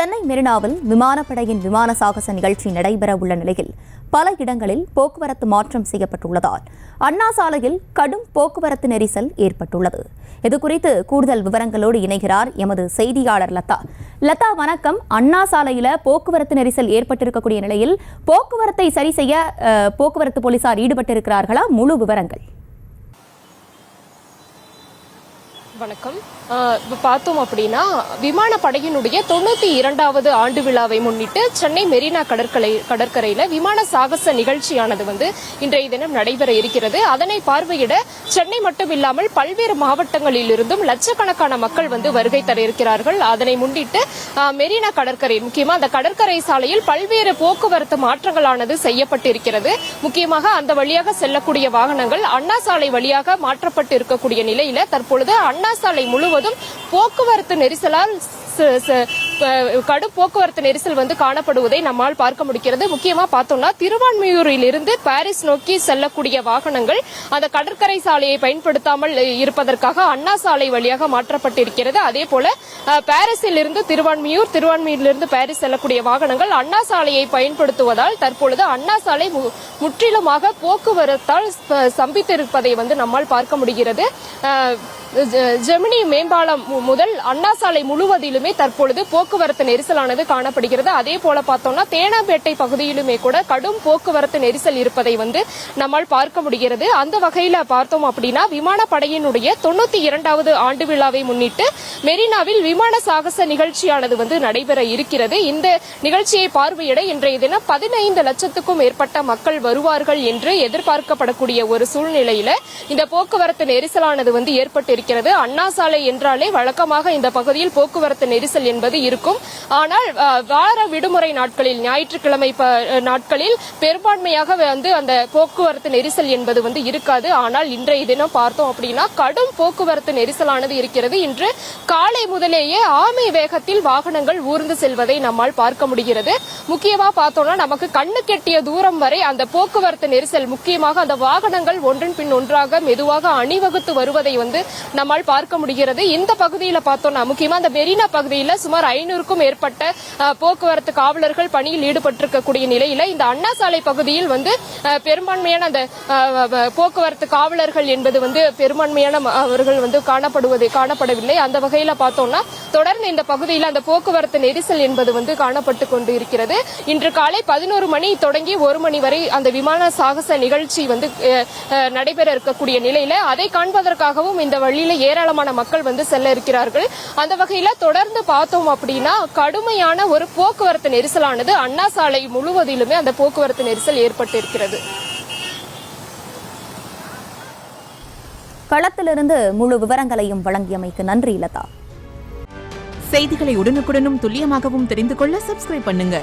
சென்னை மெரினாவில் விமானப்படையின் விமான சாகச நிகழ்ச்சி நடைபெற உள்ள நிலையில் பல இடங்களில் போக்குவரத்து மாற்றம் செய்யப்பட்டுள்ளதால் அண்ணா சாலையில் கடும் போக்குவரத்து நெரிசல் ஏற்பட்டுள்ளது. இதுகுறித்து கூடுதல் விவரங்களோடு இணைகிறார் எமது செய்தியாளர் லதா. லதா, வணக்கம். அண்ணா சாலையில போக்குவரத்து நெரிசல் ஏற்பட்டிருக்கக்கூடிய நிலையில் போக்குவரத்தை சரி செய்ய போக்குவரத்து போலீசார் ஈடுபட்டிருக்கிறார்களா? முழு விவரங்கள். வணக்கம். இப்போ பார்த்தோம் அப்படின்னா விமானப்படையினுடைய 92வது ஆண்டு விழாவை முன்னிட்டு சென்னை மெரினா கடற்கரையில் விமான சாகச நிகழ்ச்சியானது இன்றைய தினம் நடைபெற இருக்கிறது. அதனை பார்வையிட சென்னை மட்டுமில்லாமல் பல்வேறு மாவட்டங்களில் இருந்தும் லட்சக்கணக்கான மக்கள் வருகை தர இருக்கிறார்கள். அதனை முன்னிட்டு மெரினா கடற்கரை, முக்கியமாக அந்த கடற்கரை சாலையில் பல்வேறு போக்குவரத்து மாற்றங்களானது செய்யப்பட்டிருக்கிறது. முக்கியமாக அந்த வழியாக செல்லக்கூடிய வாகனங்கள் அண்ணா சாலை வழியாக மாற்றப்பட்டு இருக்கக்கூடிய நிலையில தற்பொழுது அண்ணா சாலை முழுவதும் போக்குவரத்து நெரிசலால் கடும் போக்குவரத்து நெரிசல் காணப்படுவதை நம்மால் பார்க்க முடிகிறது. முக்கியமா பார்த்தோம்னா திருவான்மியூரில் இருந்து பாரிஸ் நோக்கி செல்லக்கூடிய வாகனங்கள் அந்த கடற்கரை சாலையை பயன்படுத்தாமல் இருப்பதற்காக அண்ணா சாலை வழியாக மாற்றப்பட்டிருக்கிறது. அதே போல பாரிஸில் இருந்து திருவான்மியூரிலிருந்து பாரிஸ் செல்லக்கூடிய வாகனங்கள் அண்ணா சாலையை பயன்படுத்துவதால் தற்பொழுது அண்ணா சாலை முற்றிலுமாக போக்குவரத்தால் சம்பித்திருப்பதை நம்மால் பார்க்க முடிகிறது. ஜெமினி மேம்பாலம் முதல் அண்ணா சாலை முழுவதிலுமே தற்பொழுது போக்குவரத்து நெரிசலானது காணப்படுகிறது. அதே போல பார்த்தோம்னா தேனாம்பேட்டை பகுதியிலுமே கூட கடும் போக்குவரத்து நெரிசல் இருப்பதை நம்மால் பார்க்க முடிகிறது. அந்த வகையில பார்த்தோம் அப்படின்னா விமானப்படையினுடைய 92வது ஆண்டு விழாவை முன்னிட்டு மெரினாவில் விமான சாகச நிகழ்ச்சியானது நடைபெற இருக்கிறது. இந்த நிகழ்ச்சியை பார்வையிட இன்றைய தினம் 15 லட்சத்துக்கும் மேற்பட்ட மக்கள் வருவார்கள் என்று எதிர்பார்க்கப்படக்கூடிய ஒரு சூழ்நிலையில இந்த போக்குவரத்து நெரிசலானது ஏற்பட்டு அண்ணா சாலை என்றாலே வழக்கமாக இந்த பகுதியில் போக்குவரத்து நெரிசல் என்பது இருக்கும். ஆனால் வார விடுமுறை நாட்களில், ஞாயிற்றுக்கிழமை நாட்களில் பெரும்பான்மையாக அந்த போக்குவரத்து நெரிசல் என்பது இருக்காது. ஆனால் இன்றைய தினம் பார்த்தோம் அப்படின்னா கடும் போக்குவரத்து நெரிசலானது இருக்கிறது. இன்று காலை முதலேயே ஆமை வேகத்தில் வாகனங்கள் ஊர்ந்து செல்வதை நம்மால் பார்க்க முடிகிறது. முக்கியமா பார்த்தோம்னா நமக்கு கண்ணு கெட்டிய தூரம் வரை அந்த போக்குவரத்து நெரிசல், முக்கியமாக அந்த வாகனங்கள் ஒன்றின் பின் ஒன்றாக மெதுவாக அணிவகுத்து வருவதை நம்மால் பார்க்க முடிகிறது. இந்த பகுதியில பார்த்தோம்னா முக்கியமா அந்த மெரினா பகுதியில் சுமார் 500க்கும் மேற்பட்ட போக்குவரத்து காவலர்கள் பணியில் ஈடுபட்டிருக்கக்கூடிய நிலையில இந்த அண்ணா சாலை பகுதியில் பெரும்பான்மையான அந்த போக்குவரத்து காவலர்கள் என்பது பெரும்பான்மையான அவர்கள் காணப்படவில்லை. அந்த வகையில பார்த்தோம்னா தொடர்ந்து இந்த பகுதியில் அந்த போக்குவரத்து நெரிசல் என்பது காணப்பட்டு கொண்டு இருக்கிறது. இன்று காலை 11 மணி தொடங்கி 1 மணி வரை அந்த விமான சாகச நிகழ்ச்சி நடைபெற இருக்கக்கூடிய நிலையில அதை காண்பதற்காகவும் இந்த வழியில ஏராளமான மக்கள் செல்ல இருக்கிறார்கள். அந்த வகையில தொடர்ந்து பார்த்தோம் அப்படின்னா கடுமையான ஒரு போக்குவரத்து நெரிசலானது அண்ணா சாலை முழுவதிலுமே அந்த போக்குவரத்து நெரிசல் ஏற்பட்டு இருக்கிறது. களத்திலிருந்து முழு விவரங்களையும் வழங்கியமைக்கு நன்றி லதா. செய்திகளை உடனுக்குடனும் துல்லியமாகவும் தெரிந்து கொள்ள சப்ஸ்கிரைப் பண்ணுங்க.